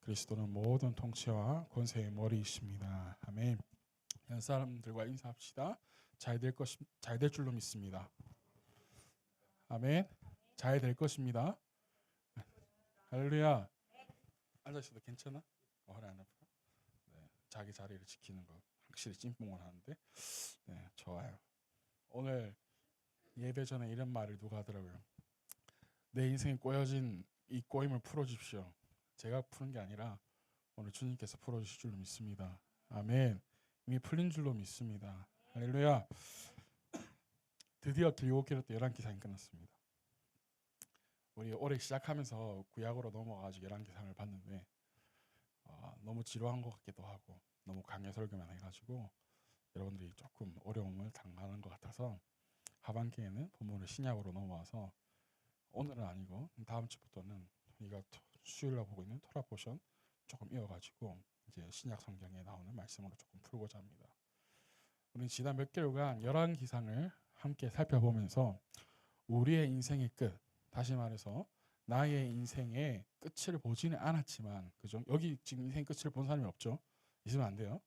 그리스도는 모든 통치와 권세의 머리이십니다. 아멘. 현 사람들과 인사합시다. 잘 될 줄로 믿습니다. 아멘. 잘 될 것입니다. 할렐루야. 앉아 있어도 괜찮아? 허리 안 아파? 네, 자기 자리를 지키는 거 확실히 찐뽕을 하는데, 네, 좋아요. 오늘 예배 전에 이런 말을 누가 하더라고요. 내 인생에 꼬여진 이 꼬임을 풀어주십시오. 제가 푸는 게 아니라 오늘 주님께서 풀어주실 줄로 믿습니다. 아멘. 이미 풀린 줄로 믿습니다. 할렐루야. 드디어 길고기로 또 11기상이 끝났습니다. 우리 올해 시작하면서 구약으로 넘어가지고 11기상을 봤는데 너무 지루한 것 같기도 하고 너무 강해 설교만 해가지고 여러분들이 조금 어려움을 당하는 것 같아서 하반기에는 본문을 신약으로 넘어와서 오늘은 아니고 다음 주부터는 우리가 수요일날 보고 있는 토라 포션 조금 이어가지고 이제 신약 성경에 나오는 말씀으로 조금 풀고자 합니다. 우리는 지난 몇 개월간 11기상을 함께 살펴보면서 우리의 인생의 끝, 다시 말해서 나의 인생의 끝을 보지는 않았지만, 그죠? 여기 지금 인생 끝을 본 사람이 없죠? 있으면 안 돼요.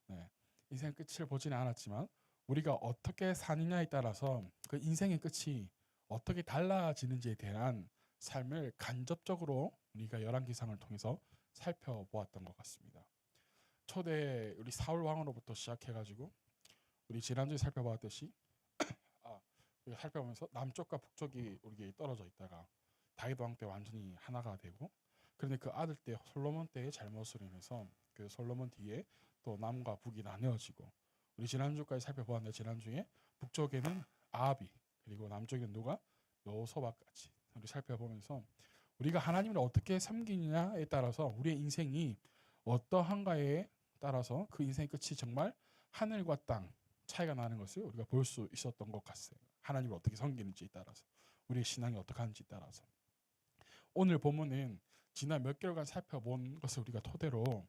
네. 인생 끝을 보지는 않았지만 우리가 어떻게 사느냐에 따라서 그 인생의 끝이 어떻게 달라지는지에 대한 삶을 간접적으로 우리가 11기상을 통해서 살펴보았던 것 같습니다. 초대 우리 사울 왕으로부터 시작해가지고 우리 지난주에 살펴봤듯이 우리가 살펴보면서 남쪽과 북쪽이 우리에게 떨어져 있다가 다윗 왕 때 완전히 하나가 되고, 그런데 그 아들 때 솔로몬 때의 잘못으로 인해서 그 솔로몬 뒤에 또 남과 북이 나뉘어지고, 우리 지난주까지 살펴보았는데 지난주에 북쪽에는 아합이, 그리고 남쪽에는 누가? 여호사밧까지 우리 살펴보면서 우리가 하나님을 어떻게 섬기느냐에 따라서 우리의 인생이 어떠한가에 따라서 그 인생의 끝이 정말 하늘과 땅 차이가 나는 것을 우리가 볼 수 있었던 것 같아요. 하나님을 어떻게 섬기는지에 따라서, 우리의 신앙이 어떻게 하는지에 따라서. 오늘 본문은 지난 몇 개월간 살펴본 것을 우리가 토대로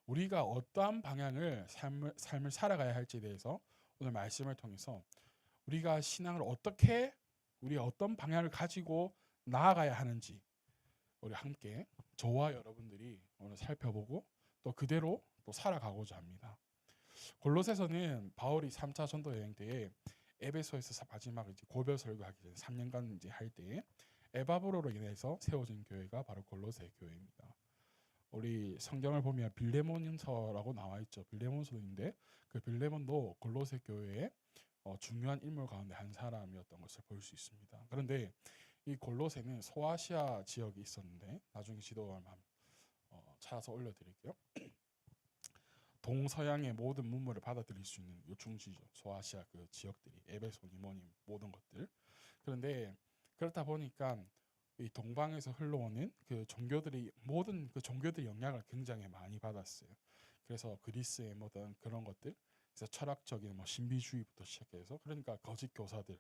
우리가 어떠한 방향을 삶을 살아가야 할지에 대해서 오늘 말씀을 통해서 우리가 신앙을 어떻게, 우리가 어떤 방향을 가지고 나아가야 하는지 우리 함께 저와 여러분들이 오늘 살펴보고 또 그대로 또 살아가고자 합니다. 골로새서는 바울이 3차 전도 여행 때에 에베소에서 마지막 이제 고별 설교하기 전에 3년간 이제 할 때에 에바브로로 인해서 세워진 교회가 바로 골로새 교회입니다. 우리 성경을 보면 빌레몬서라고 나와 있죠. 빌레몬서인데 그 빌레몬도 골로새 교회의 중요한 인물 가운데 한 사람이었던 것을 볼 수 있습니다. 그런데 이 골로새는 소아시아 지역이 있었는데 나중에 지도를 찾아서 올려드릴게요. 동서양의 모든 문물을 받아들일 수 있는 요충지죠. 소아시아 그 지역들이 에베소, 니모님 모든 것들. 그런데 그렇다 보니까 이 동방에서 흘러오는 그 종교들이 모든 그 종교들의 영향을 굉장히 많이 받았어요. 그래서 그리스의 모든 그런 것들, 그래서 철학적인 뭐 신비주의부터 시작해서, 그러니까 거짓 교사들,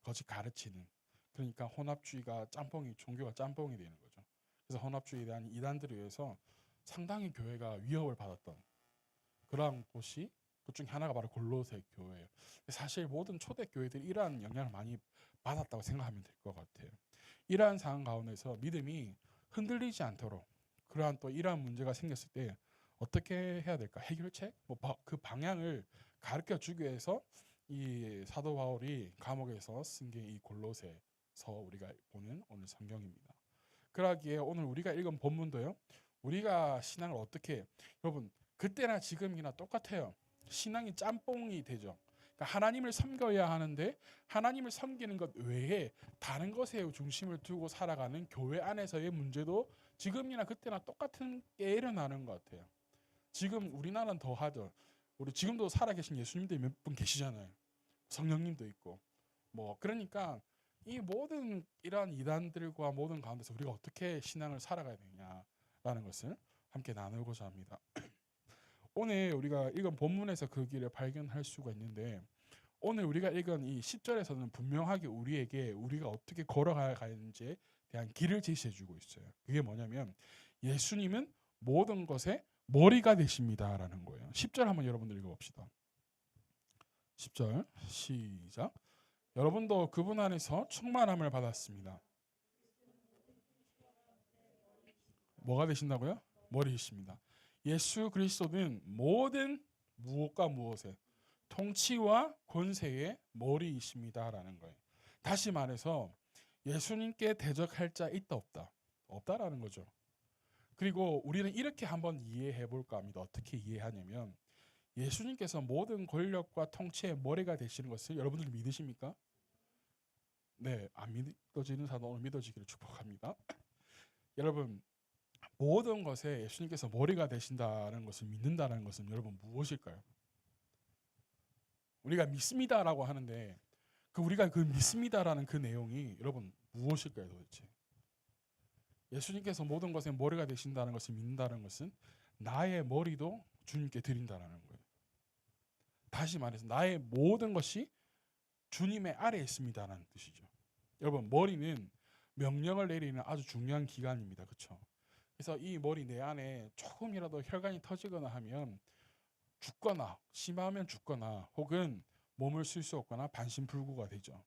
거짓 가르치는, 그러니까 혼합주의가 짬뽕이, 종교가 짬뽕이 되는 거죠. 그래서 혼합주의에 대한 이단들에 의해서 상당히 교회가 위협을 받았던 그러한 곳이, 그 중에 하나가 바로 골로새 교회예요. 사실 모든 초대 교회들이 이러한 영향을 많이 받았다고 생각하면 될 것 같아요. 이러한 상황 가운데서 믿음이 흔들리지 않도록, 그러한 또 이러한 문제가 생겼을 때 어떻게 해야 될까, 해결책, 그 방향을 가르쳐 주기 위해서 이 사도 바울이 감옥에서 쓴 게 이 골로새서 우리가 보는 오늘 성경입니다. 그러기에 오늘 우리가 읽은 본문도요, 우리가 신앙을 어떻게, 여러분 그때나 지금이나 똑같아요. 신앙이 짬뽕이 되죠. 그러니까 하나님을 섬겨야 하는데 하나님을 섬기는 것 외에 다른 것에 중심을 두고 살아가는 교회 안에서의 문제도 지금이나 그때나 똑같은 게 일어나는 것 같아요. 지금 우리나라는 더 하죠. 우리 지금도 살아계신 예수님들이 몇 분 계시잖아요. 성령님도 있고. 그러니까 이 모든 이러한 이단들과 모든 가운데서 우리가 어떻게 신앙을 살아가야 되냐라는 것을 함께 나누고자 합니다. 오늘 우리가 읽은 본문에서 그 길을 발견할 수가 있는데, 오늘 우리가 읽은 이 10절에서는 분명하게 우리에게 우리가 어떻게 걸어가야 하는지에 대한 길을 제시해주고 있어요. 그게 뭐냐면 예수님은 모든 것의 머리가 되십니다라는 거예요. 10절 한번 여러분들 읽어봅시다. 10절 시작. 여러분도 그분 안에서 충만함을 받았습니다. 뭐가 되신다고요? 머리이십니다. 예수 그리스도는 모든 무엇과 무엇의 통치와 권세의 머리이십니다라는 거예요. 다시 말해서 예수님께 대적할 자 있다 없다? 없다라는 거죠. 그리고 우리는 이렇게 한번 이해해 볼까 합니다. 어떻게 이해하냐면 예수님께서 모든 권력과 통치의 머리가 되시는 것을 여러분들 믿으십니까? 네, 안 믿어지는 사람 오늘 믿어지기를 축복합니다. 여러분, 모든 것에 예수님께서 머리가 되신다는 것을 믿는다는 것은 여러분 무엇일까요? 우리가 믿습니다라고 하는데 우리가 그 믿습니다라는 그 내용이 여러분 무엇일까요 도대체? 예수님께서 모든 것에 머리가 되신다는 것을 믿는다는 것은 나의 머리도 주님께 드린다는 거예요. 다시 말해서 나의 모든 것이 주님의 아래에 있습니다라는 뜻이죠. 여러분 머리는 명령을 내리는 아주 중요한 기관입니다. 그렇죠? 그래서 이 머리 내 안에 조금이라도 혈관이 터지거나 하면 죽거나 심하면 죽거나 혹은 몸을 쓸 수 없거나 반신불구가 되죠.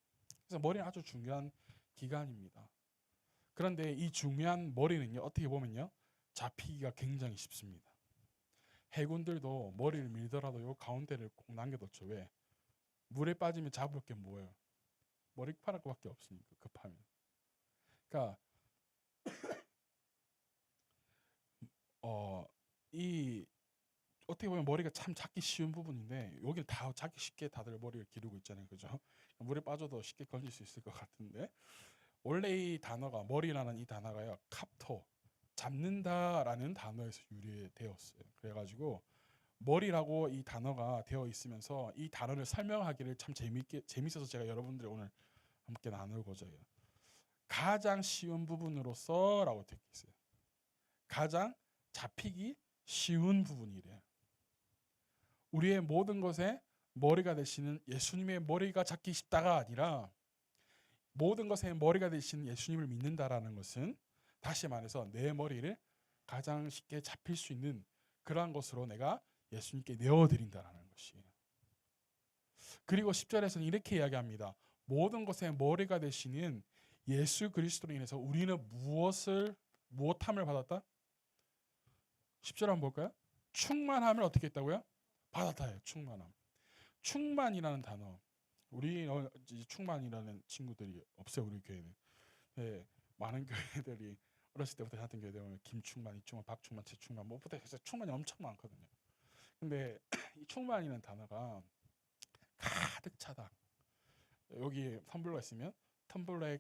그래서 머리는 아주 중요한 기관입니다. 그런데 이 중요한 머리는요 어떻게 보면요 잡히기가 굉장히 쉽습니다. 해군들도 머리를 밀더라도 요 가운데를 꼭 남겨뒀죠. 왜? 물에 빠지면 잡을 게 뭐예요? 머리카락밖에 없으니까 급하면. 그러니까 이 어떻게 보면 머리가 참 잡기 쉬운 부분인데 여기 다 잡기 쉽게 다들 머리를 기르고 있잖아요. 그죠? 물에 빠져도 쉽게 건질 수 있을 것 같은데 원래 이 단어가 머리라는 이 단어가요. 캅토 잡는다라는 단어에서 유래되었어요. 그래가지고 머리라고 이 단어가 되어 있으면서 이 단어를 설명하기를 참 재밌어서 제가 여러분들이 오늘 함께 나누고자 해요. 가장 쉬운 부분으로서라고 되어 있어요. 가장 잡히기 쉬운 부분이래요. 우리의 모든 것에 머리가 되시는 예수님의 머리가 잡기 쉽다가 아니라 모든 것에 머리가 되시는 예수님을 믿는다라는 것은 다시 말해서 내 머리를 가장 쉽게 잡힐 수 있는 그러한 것으로 내가 예수님께 내어드린다라는 것이에요. 그리고 10절에서는 이렇게 이야기합니다. 모든 것에 머리가 되시는 예수 그리스도로 인해서 우리는 무엇함을 받았다? 10절 한번 볼까요? 충만함을 어떻게 했다고요? 받았다요. 충만함. 충만이라는 단어. 우리 충만이라는 친구들이 없어요. 우리 교회는. 네, 많은 교회들이 어렸을 때부터 다녔던 교회들 보면 김충만, 이충만, 박충만, 최충만 뭐부터 해서 충만이 엄청 많거든요. 근데 이 충만이라는 단어가 가득 차다. 여기 텀블러 있으면 텀블러에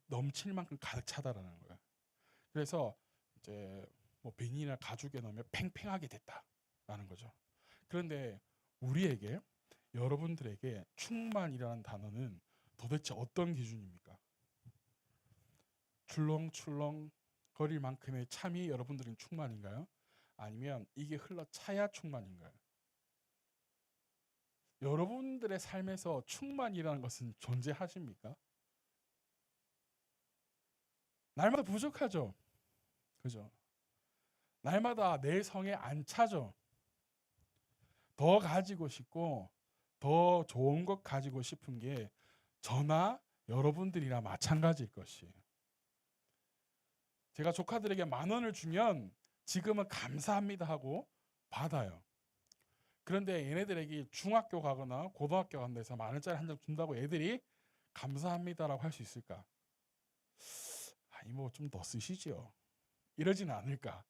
넘칠 만큼 가득 차다라는 거예요. 그래서 이제 뭐 비닐이나 가죽에 넣으면 팽팽하게 됐다라는 거죠. 그런데 우리에게 여러분들에게 충만이라는 단어는 도대체 어떤 기준입니까? 출렁출렁 거릴 만큼의 참이 여러분들은 충만인가요? 아니면 이게 흘러차야 충만인가요? 여러분들의 삶에서 충만이라는 것은 존재하십니까? 날마다 부족하죠. 그죠? 날마다 내 성에 안 차죠. 더 가지고 싶고 더 좋은 것 가지고 싶은 게 저나 여러분들이나 마찬가지일 것이에요. 제가 조카들에게 10,000원을 주면 지금은 감사합니다 하고 받아요. 그런데 얘네들에게 중학교 가거나 고등학교 간 데서 10,000원짜리 한 장 준다고 애들이 감사합니다라고 할 수 있을까? 아니 뭐 좀 더 쓰시죠. 이러지는 않을까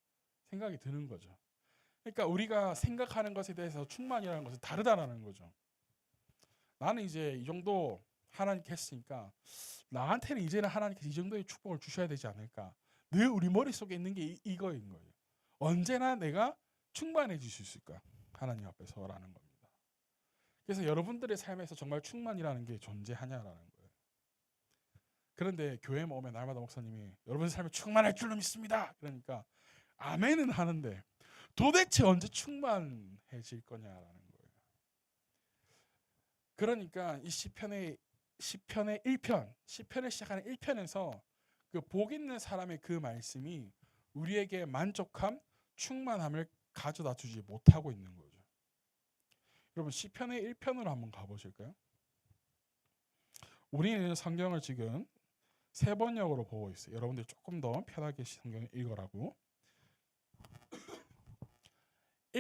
생각이 드는 거죠. 그러니까 우리가 생각하는 것에 대해서 충만이라는 것은 다르다라는 거죠. 나는 이제 이 정도 하나님께 했으니까 나한테는 이제는 하나님께서 이 정도의 축복을 주셔야 되지 않을까. 늘 우리 머릿속에 있는 게 이거인 거예요. 언제나 내가 충만해질 수 있을까? 하나님 앞에서라는 겁니다. 그래서 여러분들의 삶에서 정말 충만이라는 게 존재하냐라는 거예요. 그런데 교회에 오면 날마다 목사님이 여러분 삶에 충만할 줄로 믿습니다. 그러니까 아멘은 하는데 도대체 언제 충만해질 거냐라는 거예요. 그러니까 이 시편의 1편, 시편을 시작하는 1편에서 그 복 있는 사람의 그 말씀이 우리에게 만족함, 충만함을 가져다 주지 못하고 있는 거죠. 여러분 시편의 1편으로 한번 가보실까요? 우리는 성경을 지금 3번역으로 보고 있어요. 여러분들 조금 더 편하게 성경을 읽으라고.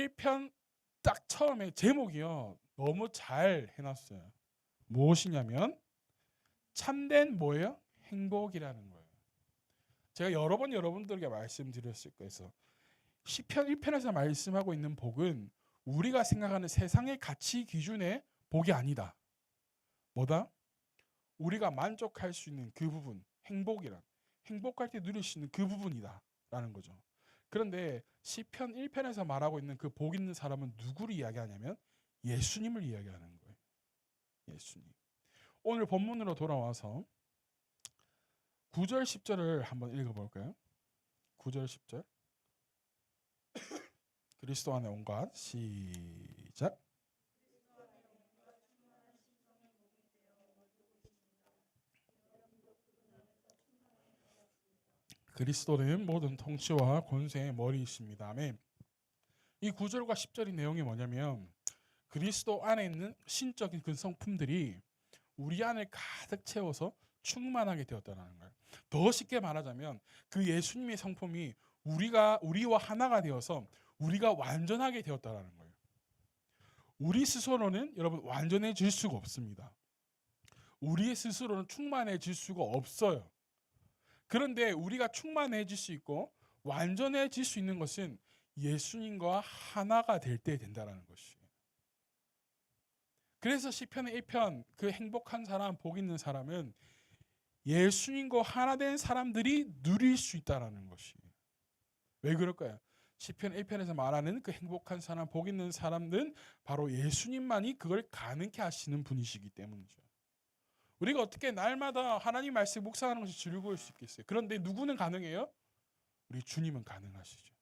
1편 딱 처음에 제목이요. 너무 잘 해놨어요. 무엇이냐면 참된 뭐예요? 행복이라는 거예요. 제가 여러 번 여러분들에게 말씀드렸을 거예요. 시편 1편에서 말씀하고 있는 복은 우리가 생각하는 세상의 가치 기준의 복이 아니다. 뭐다? 우리가 만족할 수 있는 그 부분, 행복할 때 누릴 수 있는 그 부분이다 라는 거죠. 그런데 시편 1편에서 말하고 있는 그 복 있는 사람은 누구를 이야기하냐면 예수님을 이야기하는 거예요. 예수님. 오늘 본문으로 돌아와서 9절 10절을 한번 읽어볼까요? 9절 10절 그리스도 안에 온것 시작. 그리스도는 모든 통치와 권세의 머리이십니다. 아멘. 이 9절과 10절의 내용이 뭐냐면 그리스도 안에 있는 신적인 그 성품들이 우리 안을 가득 채워서 충만하게 되었다는 거예요. 더 쉽게 말하자면 그 예수님의 성품이 우리와 하나가 되어서 우리가 완전하게 되었다는 거예요. 우리 스스로는 여러분 완전해질 수가 없습니다. 우리 스스로는 충만해질 수가 없어요. 그런데 우리가 충만해질 수 있고 완전해질 수 있는 것은 예수님과 하나가 될 때 된다는 것이에요. 그래서 시편의 1편 그 행복한 사람, 복 있는 사람은 예수님과 하나 된 사람들이 누릴 수 있다는 것이에요. 왜 그럴까요? 시편 1편에서 말하는 그 행복한 사람, 복 있는 사람들은 바로 예수님만이 그걸 가능케 하시는 분이시기 때문이죠. 우리가 어떻게 날마다 하나님 말씀 묵상하는 것이 즐거울 수 있겠어요? 그런데 누구는 가능해요? 우리 주님은 가능하시죠.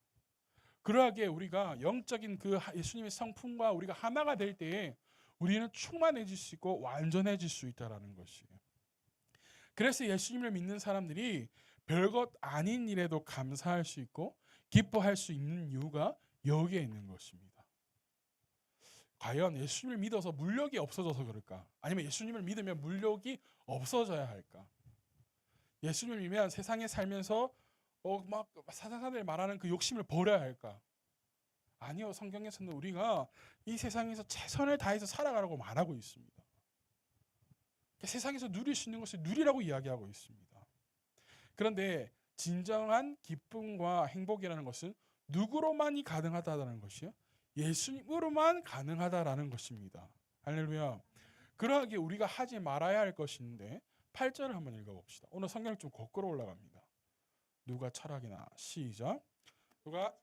그러하게 우리가 영적인 그 예수님의 성품과 우리가 하나가 될 때에 우리는 충만해질 수 있고 완전해질 수 있다는 것이에요. 그래서 예수님을 믿는 사람들이 별것 아닌 일에도 감사할 수 있고 기뻐할 수 있는 이유가 여기에 있는 것입니다. 과연 예수님을 믿어서 물욕이 없어져서 그럴까? 아니면 예수님을 믿으면 물욕이 없어져야 할까? 예수님을 믿으면 세상에 살면서 막 사사사들 말하는 그 욕심을 버려야 할까? 아니요. 성경에서는 우리가 이 세상에서 최선을 다해서 살아가라고 말하고 있습니다. 세상에서 누릴 수 있는 것을 누리라고 이야기하고 있습니다. 그런데 진정한 기쁨과 행복이라는 것은 누구로만이 가능하다는 것이요? 예수님으로만 가능하다라는 것입니다. 할렐루야. 그러하게 우리가 하지 말아야 할 것인데 8절을 한번 읽어봅시다. 오늘 성경이 좀 거꾸로 올라갑니다. 누가 철학이나 시작. 누가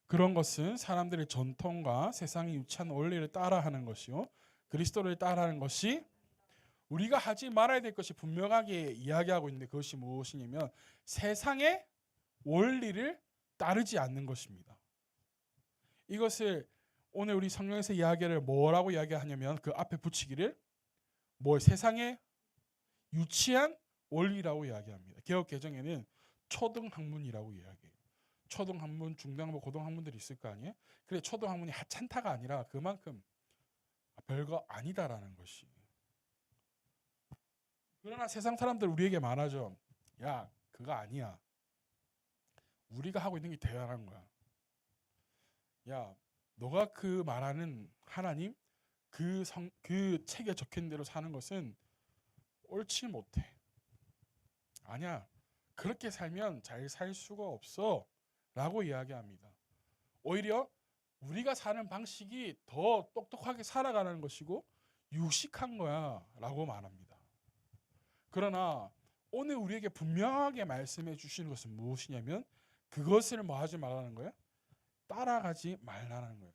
그런 것은 사람들의 전통과 세상이 유치한 원리를 따라하는 것이요 그리스도를 따라하는 것이 우리가 하지 말아야 될 것이 분명하게 이야기하고 있는데 그것이 무엇이냐면 세상의 원리를 따르지 않는 것입니다. 이것을 오늘 우리 성경에서 이야기를 뭐라고 이야기하냐면 그 앞에 붙이기를 세상의 유치한 원리라고 이야기합니다. 개역 개정에는 초등학문이라고 이야기해요. 초등학문, 중등학문, 고등학문들이 있을 거 아니에요? 그래 초등학문이 하찮다가 아니라 그만큼 별거 아니다라는 것이. 그러나 세상 사람들 우리에게 말하죠. 야 그거 아니야. 우리가 하고 있는 게 대단한 거야. 야 너가 그 말하는 하나님 그 책에 적힌 대로 사는 것은 옳지 못해. 아니야. 그렇게 살면 잘 살 수가 없어. 라고 이야기합니다. 오히려 우리가 사는 방식이 더 똑똑하게 살아가는 것이고 유식한 거야 라고 말합니다. 그러나 오늘 우리에게 분명하게 말씀해 주시는 것은 무엇이냐면 그것을 뭐 하지 말라는 거예요? 따라가지 말라는 거예요.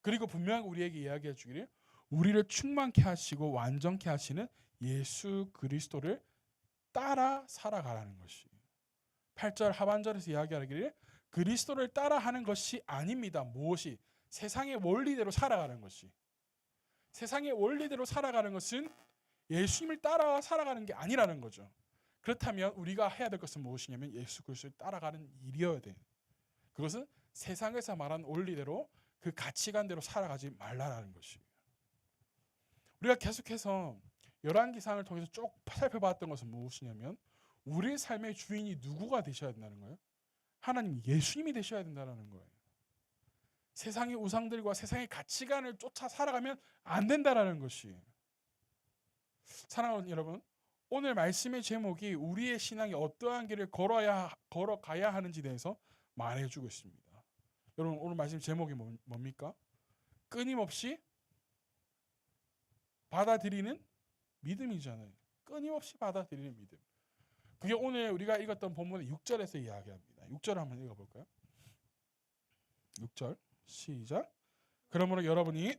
그리고 분명하게 우리에게 이야기해 주기를 우리를 충만케 하시고 완전케 하시는 예수 그리스도를 따라 살아가라는 것이에요. 8절 하반절에서 이야기하기를 그리스도를 따라하는 것이 아닙니다. 무엇이? 세상의 원리대로 살아가는 것이. 세상의 원리대로 살아가는 것은 예수님을 따라 살아가는 게 아니라는 거죠. 그렇다면 우리가 해야 될 것은 무엇이냐면 예수 그리스도를 따라가는 일이어야 돼. 그것은 세상에서 말하는 원리대로 그 가치관대로 살아가지 말라는 것이에요. 우리가 계속해서 열왕기상을 통해서 쭉 살펴봤던 것은 무엇이냐면 우리의 삶의 주인이 누구가 되셔야 된다는 거예요? 하나님 예수님이 되셔야 된다는 거예요. 세상의 우상들과 세상의 가치관을 쫓아 살아가면 안 된다라는 것이. 사랑하는 여러분, 오늘 말씀의 제목이 우리의 신앙이 어떠한 길을 걸어가야 하는지 대해서 말해주고 있습니다. 여러분, 오늘 말씀 제목이 뭡니까? 끊임없이 받아들이는 믿음이잖아요. 끊임없이 받아들이는 믿음. 그게 오늘 우리가 읽었던 본문의 6절에서 이야기합니다. 6절 한번 읽어볼까요? 6절 시작. 그러므로 여러분이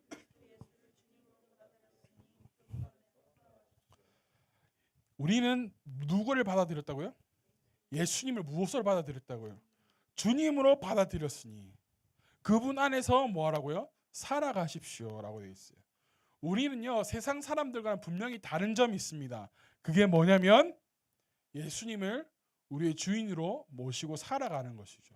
우리는 누구를 받아들였다고요? 예수님을 무엇으로 받아들였다고요? 주님으로 받아들였으니 그분 안에서 뭐하라고요? 살아가십시오라고 되어 있어요. 우리는요 세상 사람들과는 분명히 다른 점이 있습니다. 그게 뭐냐면 예수님을 우리의 주인으로 모시고 살아가는 것이죠.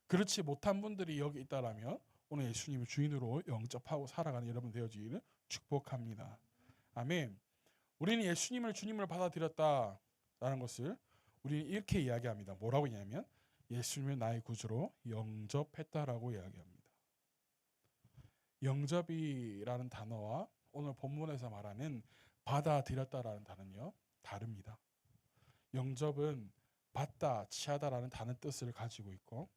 그렇지 못한 분들이 여기 있다라면 오늘 예수님을 주인으로 영접하고 살아가는 여러분 되어지기를 축복합니다. 아멘. 우리는 예수님을 주님으로 받아들였다라는 것을 우리는 이렇게 이야기합니다. 뭐라고 하냐면 예수님을 나의 구주로 영접했다라고 이야기합니다. 영접이라는 단어와 오늘 본문에서 말하는 받아들였다라는 단어는요 다릅니다. 영접은 받다, 취하다라는 단어 뜻을 가지고 있고,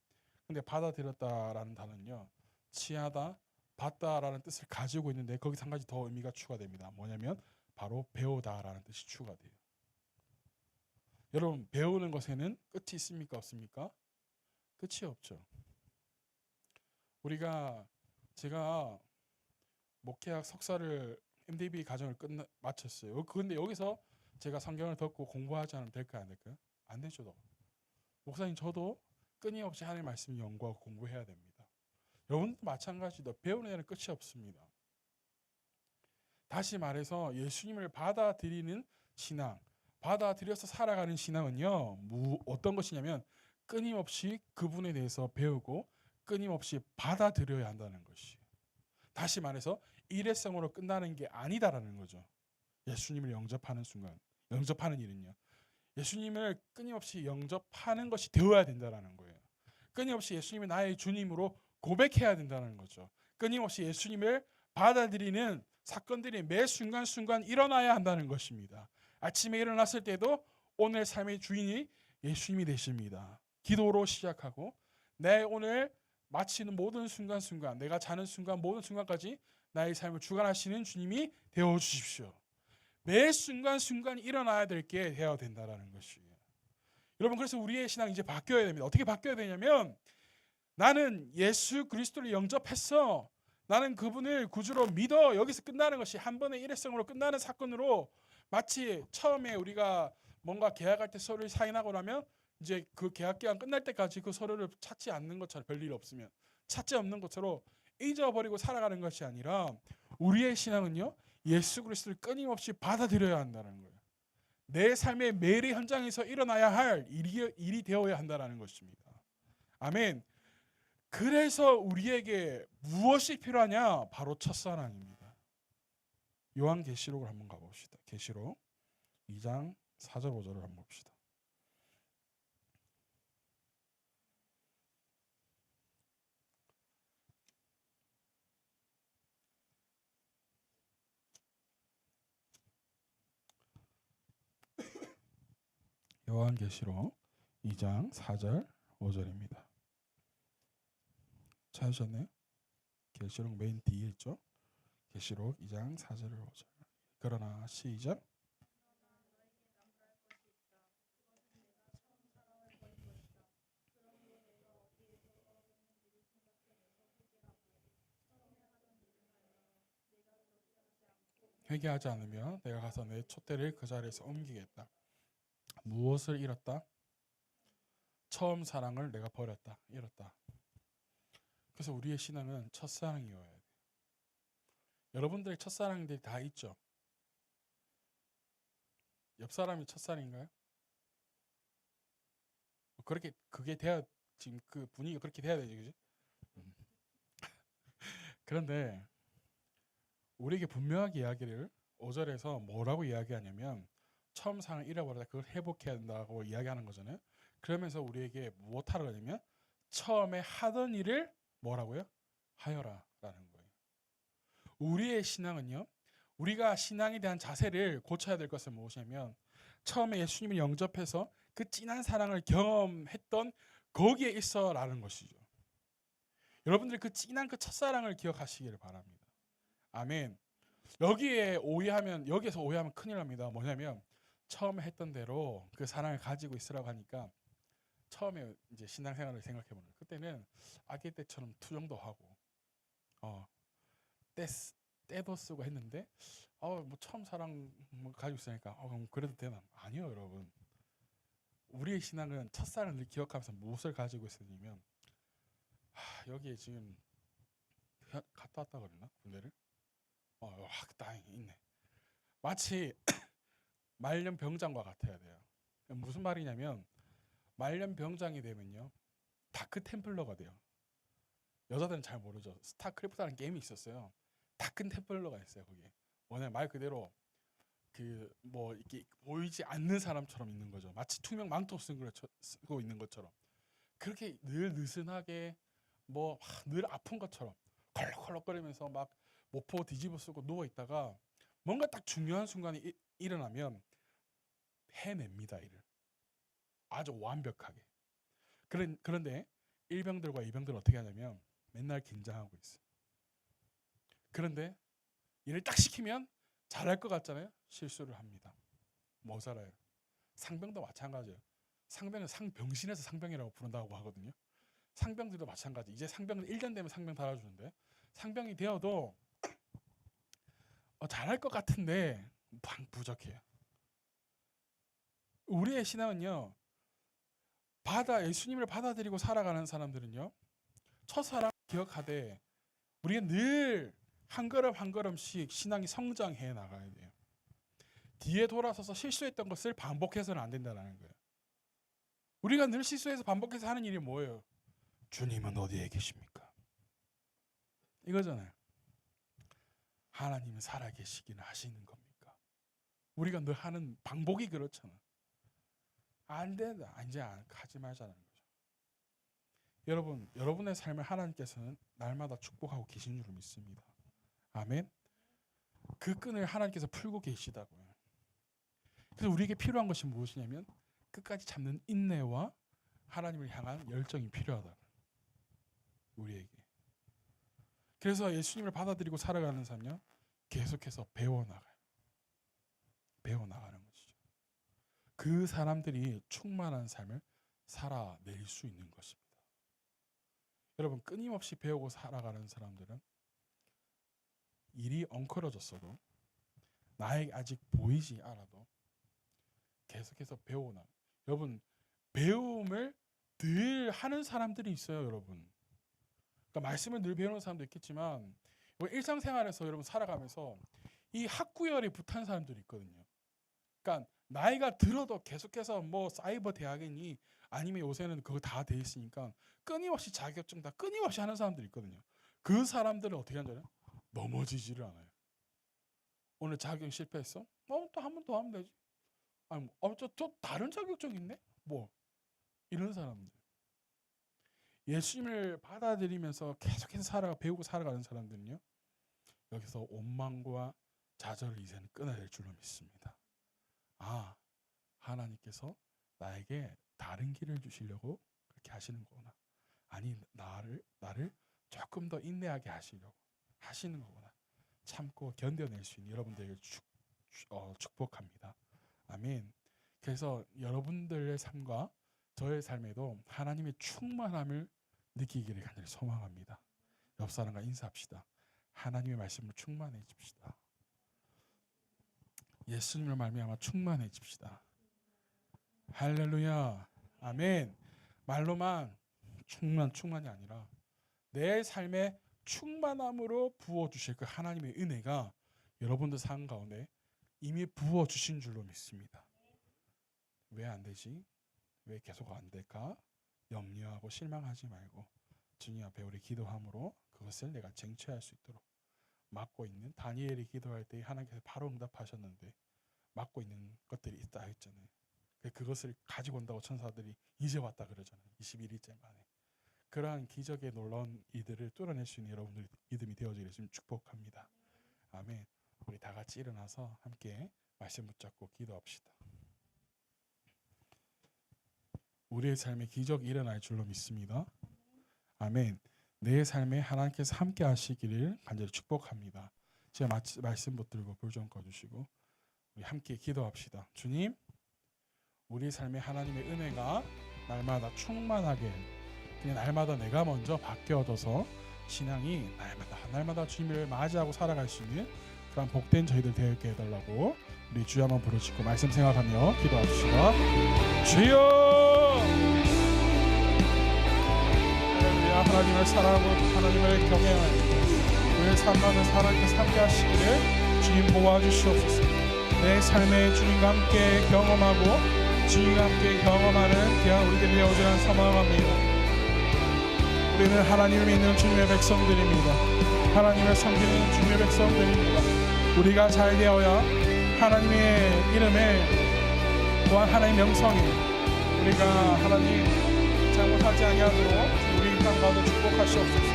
근데 받아들였다라는 단어는요 취하다, 받다라는 뜻을 가지고 있는데 거기서 한 가지 더 의미가 추가됩니다. 뭐냐면 바로 배우다라는 뜻이 추가돼요. 여러분, 배우는 것에는 끝이 있습니까? 없습니까? 끝이 없죠. 제가 목회학 석사를 MDB 과정을 마쳤어요. 그런데 여기서 제가 성경을 듣고 공부하지 않으면 될까요? 안 될까요? 안 되죠. 목사님, 저도 끊임없이 하나님의 말씀을 연구하고 공부해야 됩니다. 여러분도 마찬가지로 배우는 데는 끝이 없습니다. 다시 말해서 예수님을 받아들이는 신앙, 받아들여서 살아가는 신앙은요 어떤 것이냐면 끊임없이 그분에 대해서 배우고 끊임없이 받아들여야 한다는 것이. 다시 말해서 일회성으로 끝나는 게 아니다라는 거죠. 예수님을 영접하는 순간, 영접하는 일은요 예수님을 끊임없이 영접하는 것이 되어야 된다는 거예요. 끊임없이 예수님이 나의 주님으로 고백해야 된다는 거죠. 끊임없이 예수님을 받아들이는 사건들이 매 순간순간 일어나야 한다는 것입니다. 아침에 일어났을 때도 오늘 삶의 주인이 예수님이 되십니다. 기도로 시작하고 내 오늘 마치는 모든 순간순간, 내가 자는 순간 모든 순간까지 나의 삶을 주관하시는 주님이 되어주십시오. 매 순간순간 일어나야 될 게 되어야 된다는 것이에요. 여러분, 그래서 우리의 신앙이 이제 바뀌어야 됩니다. 어떻게 바뀌어야 되냐면 나는 예수 그리스도를 영접했어, 나는 그분을 구주로 믿어, 여기서 끝나는 것이 한 번의 일회성으로 끝나는 사건으로, 마치 처음에 우리가 뭔가 계약할 때 서류를 사인하고 나면 이제 그 계약 기간 끝날 때까지 그 서류를 찾지 않는 것처럼, 별일 없으면 찾지 없는 것처럼 잊어버리고 살아가는 것이 아니라 우리의 신앙은요 예수 그리스도를 끊임없이 받아들여야 한다는 거예요. 내 삶의 매일의 현장에서 일어나야 할 일이 되어야 한다는 것입니다. 아멘. 그래서 우리에게 무엇이 필요하냐? 바로 첫사랑입니다. 요한계시록을 한번 가봅시다. 계시록 2장 4절 5절을 한번 봅시다. 요한계시록 2장 4절 5절입니다. 찾으셨나요? 계시록 맨 뒤에 있죠. 계시록 2장 4절 5절. 그러나 시작. 회개하지 않으면 내가 가서 내 촛대를 그 자리에서 옮기겠다. 무엇을 잃었다? 처음 사랑을 내가 버렸다, 잃었다. 그래서 우리의 신앙은 첫사랑이어야 돼요. 여러분들의 첫사랑들이 다 있죠. 옆 사람이 첫사랑인가요? 그렇게 그게 돼야, 지금 그 분위기가 그렇게 돼야 되지, 그지? 그런데 우리에게 분명하게 이야기를 5절에서 뭐라고 이야기하냐면 처음 사랑을 잃어버렸다, 그걸 회복해야 된다고 이야기하는 거잖아요. 그러면서 우리에게 무엇하라 그러냐면 처음에 하던 일을 뭐라고요? 하여라라는 거예요. 우리의 신앙은요. 우리가 신앙에 대한 자세를 고쳐야 될 것은 무엇이냐면 처음에 예수님을 영접해서 그 진한 사랑을 경험했던 거기에 있어라는 것이죠. 여러분들이 그 진한 그 첫사랑을 기억하시기를 바랍니다. 아멘. 여기에서 오해하면 큰일 납니다. 뭐냐면 처음에 했던 대로 그 사랑을 가지고 있으라고 하니까 처음에 이제 신앙생활을 생각해 보는 그때는 아기 때처럼 투정도 하고 때 때도 쓰고 했는데 뭐 처음 사랑 뭐 가지고 있으니까 그럼 그래도 되나? 아니요, 여러분. 우리의 신앙은 첫사랑을 기억하면서 무엇을 가지고 있었냐면 여기에 지금 갔다 왔다 그랬나? 군대를? 다행히 있네. 마치 말년 병장과 같아야 돼요. 무슨 말이냐면 말년 병장이 되면요. 다크 템플러가 돼요. 여자들은 잘 모르죠. 스타크래프트라는 게임이 있었어요. 다크 템플러가 있어요. 거기에. 뭐냐 말 그대로 그 뭐 이렇게 보이지 않는 사람처럼 있는 거죠. 마치 투명 망토 쓰고 있는 것처럼. 그렇게 늘 느슨하게 뭐 늘 아픈 것처럼 컬럭컬럭거리면서 막 모포 뒤집어 쓰고 누워 있다가 뭔가 딱 중요한 순간이 일어나면 해냅니다. 일을 아주 완벽하게. 그런데 일병들과 이병들은 어떻게 하냐면 맨날 긴장하고 있어요. 그런데 일을 딱 시키면 잘할 것 같잖아요. 실수를 합니다. 모자라요. 상병도 마찬가지예요. 상병은 상병신에서 상병이라고 부른다고 하거든요. 상병들도 마찬가지. 이제 상병은 1년 되면 상병 달아주는데 상병이 되어도 잘할 것 같은데 부족해요. 우리의 신앙은요. 예수님을 받아들이고 살아가는 사람들은요. 첫사랑 기억하되 우리가 늘 한 걸음 한 걸음씩 신앙이 성장해 나가야 돼요. 뒤에 돌아서서 실수했던 것을 반복해서는 안 된다는 거예요. 우리가 늘 실수해서 반복해서 하는 일이 뭐예요? 주님은 어디에 계십니까? 이거잖아요. 하나님은 살아계시기는 하시는 겁니까? 우리가 늘 하는 반복이 그렇잖아. 안 된다. 이제 하지 말자는 거죠. 여러분의 삶을 하나님께서는 날마다 축복하고 계신 줄 믿습니다. 아멘. 그 끈을 하나님께서 풀고 계시다고요. 그래서 우리에게 필요한 것이 무엇이냐면 끝까지 참는 인내와 하나님을 향한 열정이 필요하다. 우리에게. 그래서 예수님을 받아들이고 살아가는 삶요. 계속해서 배워나가요. 배워나가는 것이죠. 그 사람들이 충만한 삶을 살아낼 수 있는 것입니다. 여러분 끊임없이 배우고 살아가는 사람들은 일이 엉클어졌어도 나에게 아직 보이지 않아도 계속해서 배우나. 여러분 배움을 늘 하는 사람들이 있어요. 여러분. 그러니까 말씀을 늘 배우는 사람도 있겠지만 일상생활에서 여러분 살아가면서 이 학구열에 붙은 사람들이 있거든요. 그러니까 나이가 들어도 계속해서 뭐 사이버 대학이니 아니면 요새는 그거 다 돼 있으니까 끊임없이 자격증 다 끊임없이 하는 사람들이 있거든요. 그 사람들은 어떻게 하잖아요? 넘어지지를 않아요. 오늘 자격증 실패했어? 또 한 번 더 하면 되지. 아니, 저 다른 자격증 있네? 뭐 이런 사람들. 예수님을 받아들이면서 계속해서 배우고 살아가는 사람들은요. 여기서 원망과 좌절을 이제는 끊어야 될 줄로 믿습니다. 하나님께서 나에게 다른 길을 주시려고 그렇게 하시는 거구나. 아니 나를 조금 더 인내하게 하시려고 하시는 거구나. 참고 견뎌낼 수 있는 여러분들에게 축복합니다. 아멘. 그래서 여러분들의 삶과 저의 삶에도 하나님의 충만함을 느끼기를 간절히 소망합니다. 옆 사람과 인사합시다. 하나님의 말씀으로 충만해집시다. 예수님을 말미암아 충만해집시다. 할렐루야. 아멘. 말로만 충만이 아니라 내 삶에 충만함으로 부어주실 그 하나님의 은혜가 여러분들 삶 가운데 이미 부어주신 줄로 믿습니다. 왜 안 되지? 왜 계속 안 될까? 염려하고 실망하지 말고 주님 앞에 우리 기도함으로 그것을 내가 쟁취할 수 있도록 막고 있는 다니엘이 기도할 때 하나님께서 바로 응답하셨는데 막고 있는 것들이 있다 했잖아요. 그것을 가지고 온다고 천사들이 이제 왔다 그러잖아요. 21일째 만에. 그러한 기적의 놀라운 이들을 뚫어낼 수 있는 여러분들의 믿음이 되어지기를 좀 축복합니다. 아멘. 우리 다 같이 일어나서 함께 말씀 붙잡고 기도합시다. 우리의 삶에 기적이 일어날 줄로 믿습니다. 아멘. 내 삶에 하나님께서 함께 하시기를 간절히 축복합니다. 제가 말씀 붙들고 불 좀 꺼주시고 우리 함께 기도합시다. 주님, 우리 삶에 하나님의 은혜가 날마다 충만하게, 그냥 날마다 내가 먼저 바뀌어져서 신앙이 날마다 주님을 맞이하고 살아갈 수 있는 그런 복된 저희들 되게 해달라고 우리 주여 한번 부르짖고 말씀 생각하며 기도합시다. 주여! 할렐루야. 하나님을 사랑하고 하나님을 경외하고 우리의 삶 가운데 하나님께서 함께 하시기를 주님 도와주시옵소서. 내 삶에 주님과 함께 경험하고 주님과 함께 경험하는 귀한 우리들이 되어지는 소망합니다. 우리는 하나님을 믿는 주님의 백성들입니다. 하나님을 섬기는 주님의 백성들입니다. 우리가 잘 되어야 하나님의 이름에 또한 하나님의 명성에 우리가 하나님 잘못하지 아니하도록 우리 땅 가운데 축복하시옵소서.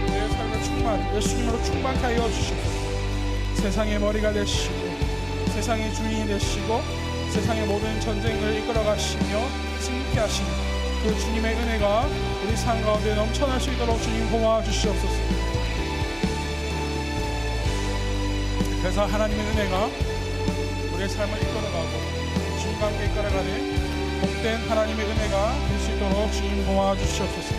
내 삶을 충만 예수님으로 충만케 하여 주시옵소서. 세상의 머리가 되시고 세상의 주인이 되시고 세상의 모든 전쟁을 이끌어 가시며 승리케 하시는 그 주님의 은혜가 우리 삶 가운데 넘쳐날 수 있도록 주님 도와주시옵소서. 그래서 하나님의 은혜가 우리의 삶을 이끌어가고 주님과 함께 이끌어가는 복된 하나님의 은혜가 될 수 있도록 주님 도와주시옵소서.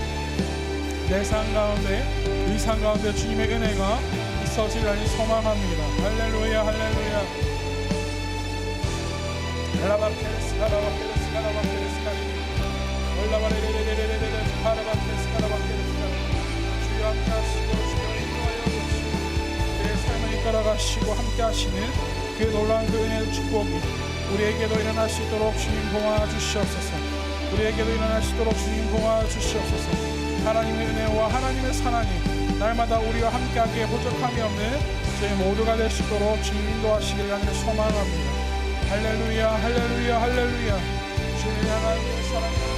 내 삶 가운데 우리 삶 가운데 주님의 은혜가 있어지리라니 소망합니다. 할렐루야 할렐루야. 라바케스 가라바케스 가라바케스 가리 올라바레레레레레레레 가라바케스 가라바케스 가리 주여 함께 하시고 주여 인도하여 주시고 내 삶을 이끌어가시고 함께 하시는 그 놀라운 그 은혜의 축복이 우리에게도 일어날 수 있도록 주님 도와주시옵소서. 우리에게도 일어날 수 있도록 주님 도와주시옵소서. 하나님의 은혜와 하나님의 사랑이 날마다 우리와 함께하기에 부족함이 없는 저희 모두가 될 수 있도록 주님 인도하시기를 간절히 소망합니다. 할렐루야 할렐루야 할렐루야. 주님을 향한 사랑